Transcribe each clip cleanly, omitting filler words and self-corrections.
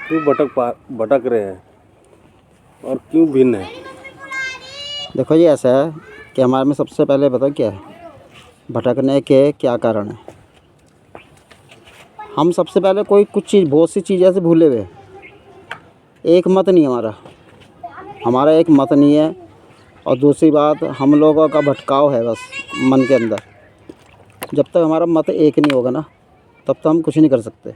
क्यों भटक रहे हैं और क्यों भिन्न है? देखो ये ऐसा है कि हमारे में सबसे पहले बताओ क्या है, भटकने के क्या कारण है। हम सबसे पहले कोई कुछ चीज़, बहुत सी चीज़ ऐसे भूले हुए, एक मत नहीं हमारा एक मत नहीं है। और दूसरी बात, हम लोगों का भटकाव है बस मन के अंदर। जब तक हमारा मत एक नहीं होगा ना, तब तक हम कुछ नहीं कर सकते।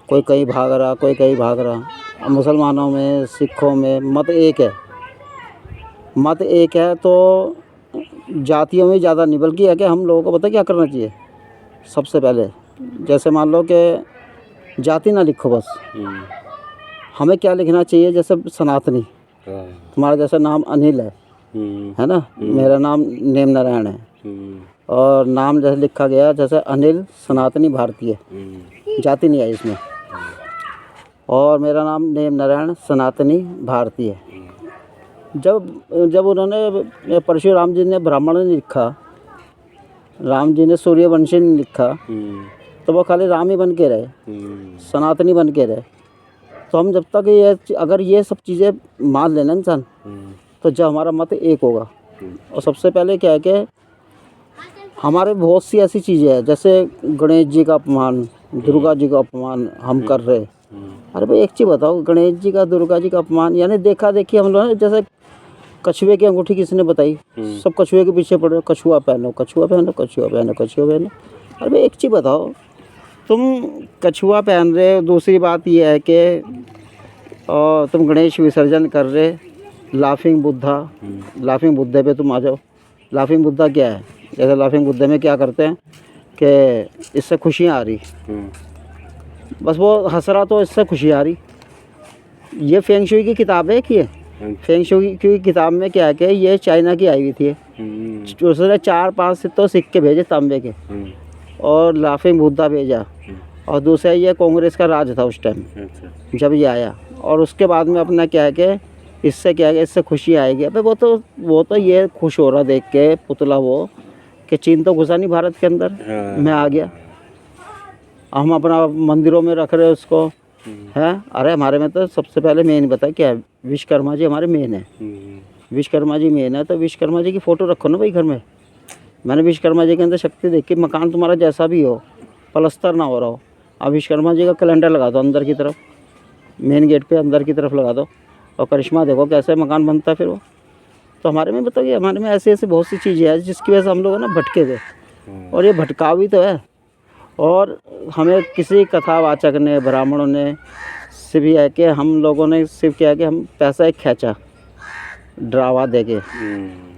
कोई कहीं भाग रहा, कोई कहीं भाग रहा। मुसलमानों में, सिखों में मत एक है। मत एक है तो जातियों में ज़्यादा नहीं, बल्कि है कि हम लोगों को पता क्या करना चाहिए। सबसे पहले जैसे मान लो कि जाति ना लिखो बस, हमें क्या लिखना चाहिए, जैसे सनातनी। तुम्हारा जैसा नाम अनिल है ना, मेरा नाम नेम नारायण है। और नाम जैसे लिखा गया, जैसे अनिल सनातनी भारतीय, जाति नहीं आई इसमें। और मेरा नाम नेम नारायण सनातनी भारतीय। जब उन्होंने परशुराम जी ने ब्राह्मण नहीं लिखा, राम जी ने सूर्यवंशी नहीं लिखा, तो वो खाली राम ही बन के रहे, सनातनी बन के रहे। तो हम जब तक अगर ये सब चीज़ें मान लेना इंसान, तो जब हमारा मत एक होगा। और सबसे पहले क्या है कि हमारे बहुत सी ऐसी चीज़ें हैं, जैसे गणेश जी का अपमान, दुर्गा जी का अपमान हम कर रहे। अरे भाई एक चीज़ बताओ, गणेश जी का, दुर्गा जी का अपमान, यानी देखा देखी हम लोग, जैसे कछुए की अंगूठी किसने बताई, सब कछुए के पीछे पड़ रहे, कछुआ पहनो, कछुआ पहनो, कछुआ पहनो, कछुआ पहनो। अरे भाई एक चीज़ बताओ, तुम कछुआ पहन रहे हो, दूसरी बात यह है कि और तुम गणेश विसर्जन कर रहे, लाफिंग बुद्धा पे तुम आ जाओ। लाफिंग बुद्धा क्या है, जैसे लाफिंग बुद्धा में क्या करते हैं कि इससे खुशियाँ आ रही, बस वो हंस रहा तो इससे खुशी आ रही। ये फेंग शुई की किताब है कि ये फेंग शुई की किताब में क्या है कि ये चाइना की आई हुई थी। उसने 4-5 सिक्के सिक्के भेजे तांबे के, और लाफिंग बुद्धा भेजा। और दूसरा ये कांग्रेस का राज था उस टाइम जब ये आया। और उसके बाद में अपना क्या है कि इससे क्या है कि इससे खुशी आएगी। अबे वो तो ये खुश हो रहा देख के पुतला, वो कि चीन तो घुसा नहीं भारत के अंदर, मैं आ गया। हम अपना मंदिरों में रख रहे उसको है। अरे हमारे में तो सबसे पहले मेन बता क्या है, विश्वकर्मा जी हमारे मेन है। विश्वकर्मा जी मेन है, तो विश्वकर्मा जी की फ़ोटो रखो ना भाई घर में। मैंने विश्वकर्मा जी के अंदर शक्ति देखी। मकान तुम्हारा जैसा भी हो, पलस्तर ना हो रहा हो, आप विश्वकर्मा जी का कैलेंडर लगा दो अंदर की तरफ, मेन गेट पे अंदर की तरफ लगा दो, और करिश्मा देखो कैसे मकान बनता है फिर वो। तो हमारे में बताइए, हमारे में ऐसी ऐसी बहुत सी चीज़ें हैं जिसकी वजह से हम लोग ना भटके थे। और ये भटकाव भी तो है। और हमें किसी कथावाचक ने, ब्राह्मणों ने सिर्फ यह है कि हम लोगों ने सिर्फ क्या है कि हम पैसा एक खींचा ड्रावा दे के।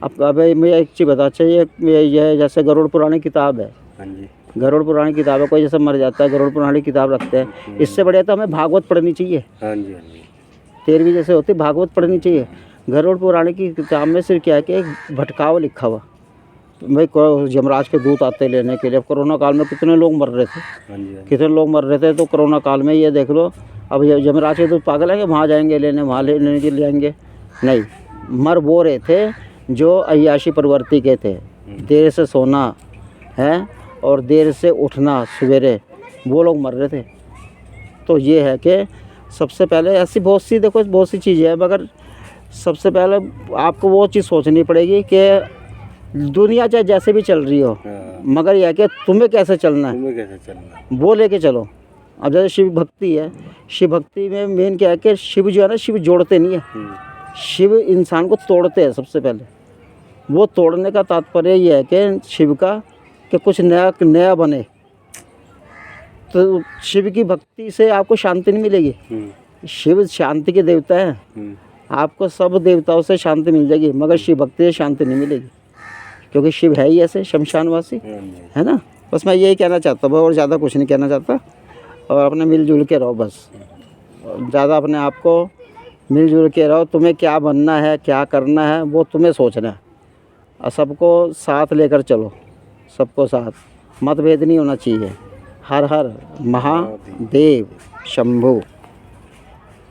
अब अबे मुझे एक चीज़ बता, चाहिए ये जैसे गरुड़ पुरानी किताब है, गरुड़ पुरानी किताब है, कोई जैसे मर जाता है गरुड़ पुरानी किताब रखते हैं। इससे बढ़िया तो हमें भागवत पढ़नी चाहिए। 13वीं जैसे होती भागवत पढ़नी चाहिए। गरुड़ पुरानी की किताब में सिर्फ क्या है कि एक भटकाव लिखा हुआ। भाई यमराज के दूत आते लेने के लिए। कोरोना काल में कितने लोग मर रहे थे, कितने लोग मर रहे थे। तो कोरोना काल में ये देख लो, अब यमराज के दूत पागल है कि वहाँ जाएंगे लेने, वहाँ लेने के लिए आएंगे, नहीं। मर वो रहे थे जो अय्याशी प्रवृत्ति के थे, देर से सोना है और देर से उठना सवेरे, वो लोग मर रहे थे। तो ये है कि सबसे पहले ऐसी बहुत सी देखो बहुत सी चीज़ें हैं, मगर सबसे पहले आपको वो चीज़ सोचनी पड़ेगी कि दुनिया चाहे जैसे भी चल रही हो, मगर यह कि तुम्हें कैसे चलना है, वो लेके चलो। अब जैसे शिव भक्ति है, शिव भक्ति में मेन क्या है कि शिव जो है ना, शिव जोड़ते नहीं है, शिव इंसान को तोड़ते हैं सबसे पहले। वो तोड़ने का तात्पर्य ये है कि शिव का कि कुछ नया बने। तो शिव की भक्ति से आपको शांति नहीं मिलेगी। शिव शांति के देवता है, आपको सब देवताओं से शांति मिल जाएगी, मगर शिव भक्ति से शांति नहीं मिलेगी, क्योंकि शिव है ही ऐसे शमशानवासी, है ना। बस मैं यही कहना चाहता हूँ और ज़्यादा कुछ नहीं कहना चाहता। और अपने मिलजुल के रहो बस, ज़्यादा अपने आप को मिलजुल के रहो। तुम्हें क्या बनना है, क्या करना है, वो तुम्हें सोचना है। और सबको साथ लेकर चलो, सबको साथ, मतभेद नहीं होना चाहिए। हर हर महादेव शंभु।